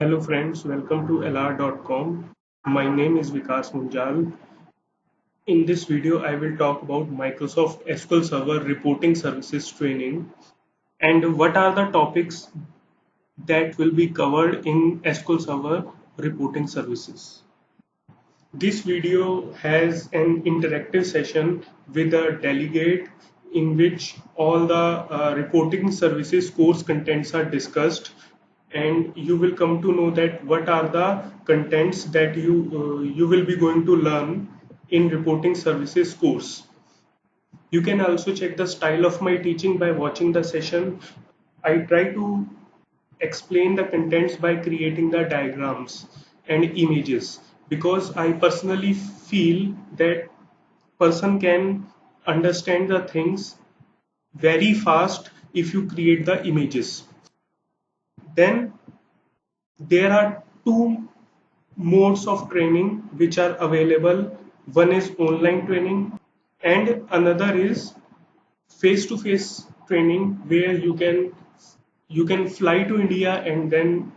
Hello friends, welcome to LR.com. My name is Vikas Munjal. In this video, I will talk about Microsoft SQL Server Reporting Services training and what are the topics that will be covered in SQL Server Reporting Services. This video has an interactive session with a delegate in which all the reporting services course contents are discussed, and you will come to know that what are the contents that you will be going to learn in reporting services course. You can also check the style of my teaching by watching the session. I try to explain the contents by creating the diagrams and images because I personally feel that person can understand the things very fast if you create the images. Then there are two modes of training which are available. One is online training and another is face-to-face training where you can fly to India and then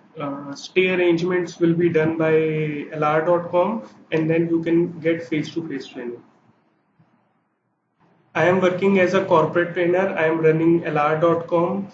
stay arrangements will be done by LR.com and then you can get face-to-face training. I am working as a corporate trainer. I am running LR.com.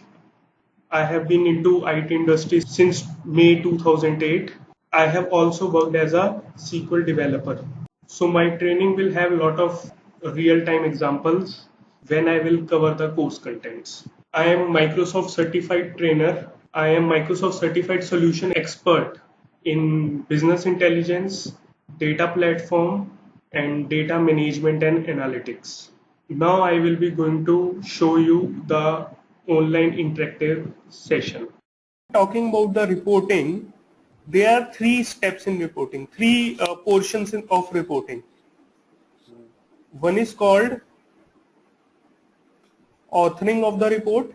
I have been into IT industry since May 2008. I have also worked as a SQL developer. So my training will have a lot of real-time examples when I will cover the course contents. I am Microsoft certified trainer. I am Microsoft certified solution expert in business intelligence, data platform, and data management and analytics. Now I will be going to show you the online interactive session. Talking about the reporting, there are three steps in reporting, three portions of reporting. One is called authoring of the report.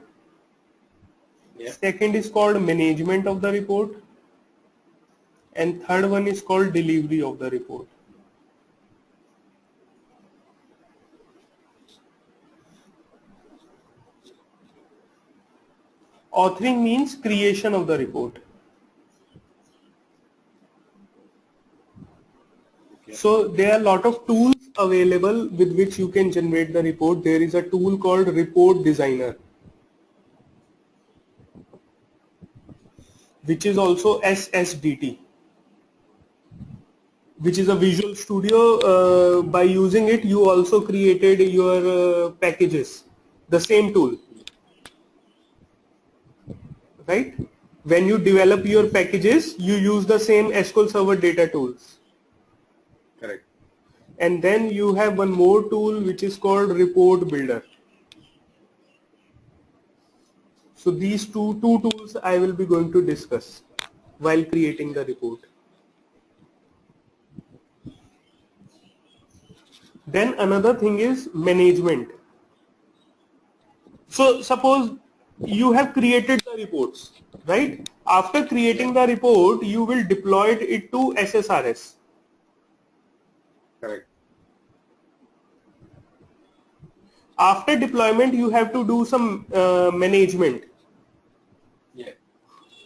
Second is called management of the report. And third one is called delivery of the report. Authoring means creation of the report. So there are a lot of tools available with which you can generate the report. There is a tool called Report Designer, which is also SSDT, which is a Visual Studio. By using it, you also created your packages, the same tool, right? When you develop your packages, you use the same SQL Server data tools. Correct. And then you have one more tool which is called Report Builder. So these two tools I will be going to discuss while creating the report. Then another thing is management. So suppose you have created the reports, right? After creating the report, you will deploy it to SSRS. Correct. After deployment, you have to do some management. Yeah.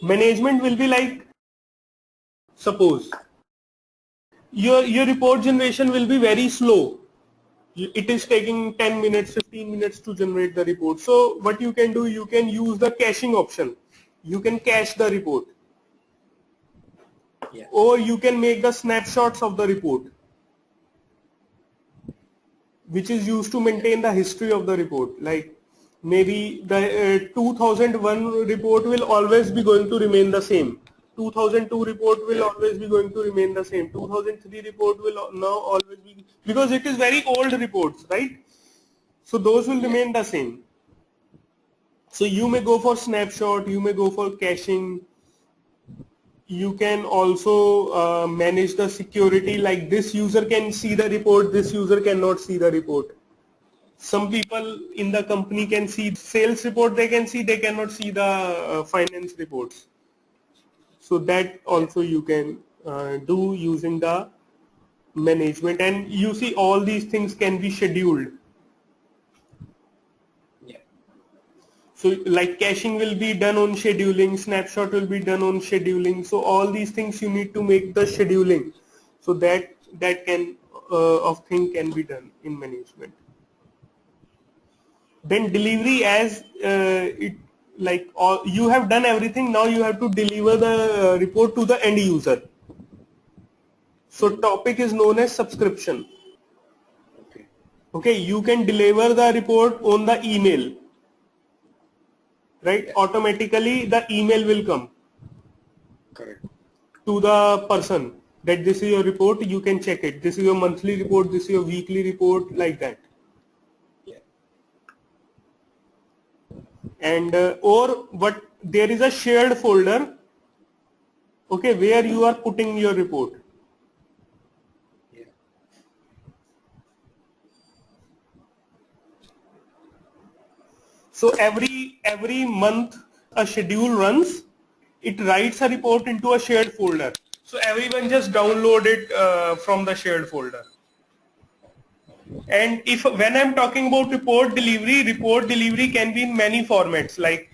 Management will be like, suppose your report generation will be very slow. It is taking 10 minutes, 15 minutes to generate the report. So what you can do, you can use the caching option. You can cache the report. Yeah. Or you can make the snapshots of the report, which is used to maintain the history of the report. Like maybe the 2001 report will always be going to remain the same. 2002 report will always be going to remain the same. 2003 report will now always be, because it is very old reports, right? So those will remain the same. So you may go for snapshot, you may go for caching. You can also manage the security, like this user can see the report, this user cannot see the report. Some people in the company can see sales report, they can see, they cannot see the finance reports. So that also you can do using the management, and you see all these things can be scheduled. Yeah. So like caching will be done on scheduling, snapshot will be done on scheduling. So all these things you need to make the scheduling, so that can of thing can be done in management. Then delivery, as it like all, you have done everything, now you have to deliver the report to the end user. So topic is known as subscription. Okay. Okay, you can deliver the report on the email, right? Yeah. Automatically the email will come Correct. to the person that this is your report, you can check it. This is your monthly report, this is your weekly report, like that. Yeah. And or what, there is a shared folder, okay, where you are putting your report. Yeah. So every month a schedule runs, it writes a report into a shared folder. So everyone just download it from the shared folder. And if when I'm talking about report delivery can be in many formats. Like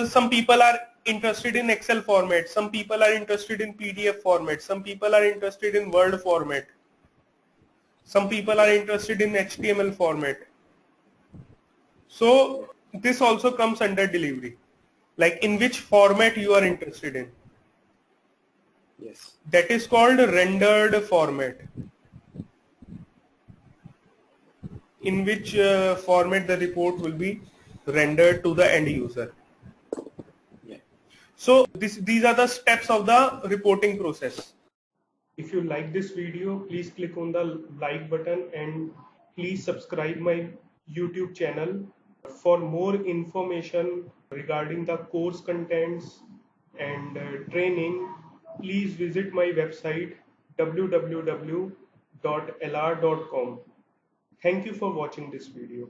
some people are interested in Excel format, some people are interested in PDF format, some people are interested in Word format, some people are interested in HTML format. So this also comes under delivery, like in which format you are interested in. Yes. That is called rendered format. In which format the report will be rendered to the end user. Yeah. So these are the steps of the reporting process. If you like this video, please click on the like button and please subscribe my YouTube channel. For more information regarding the course contents and training, please visit my website www.lr.com. Thank you for watching this video.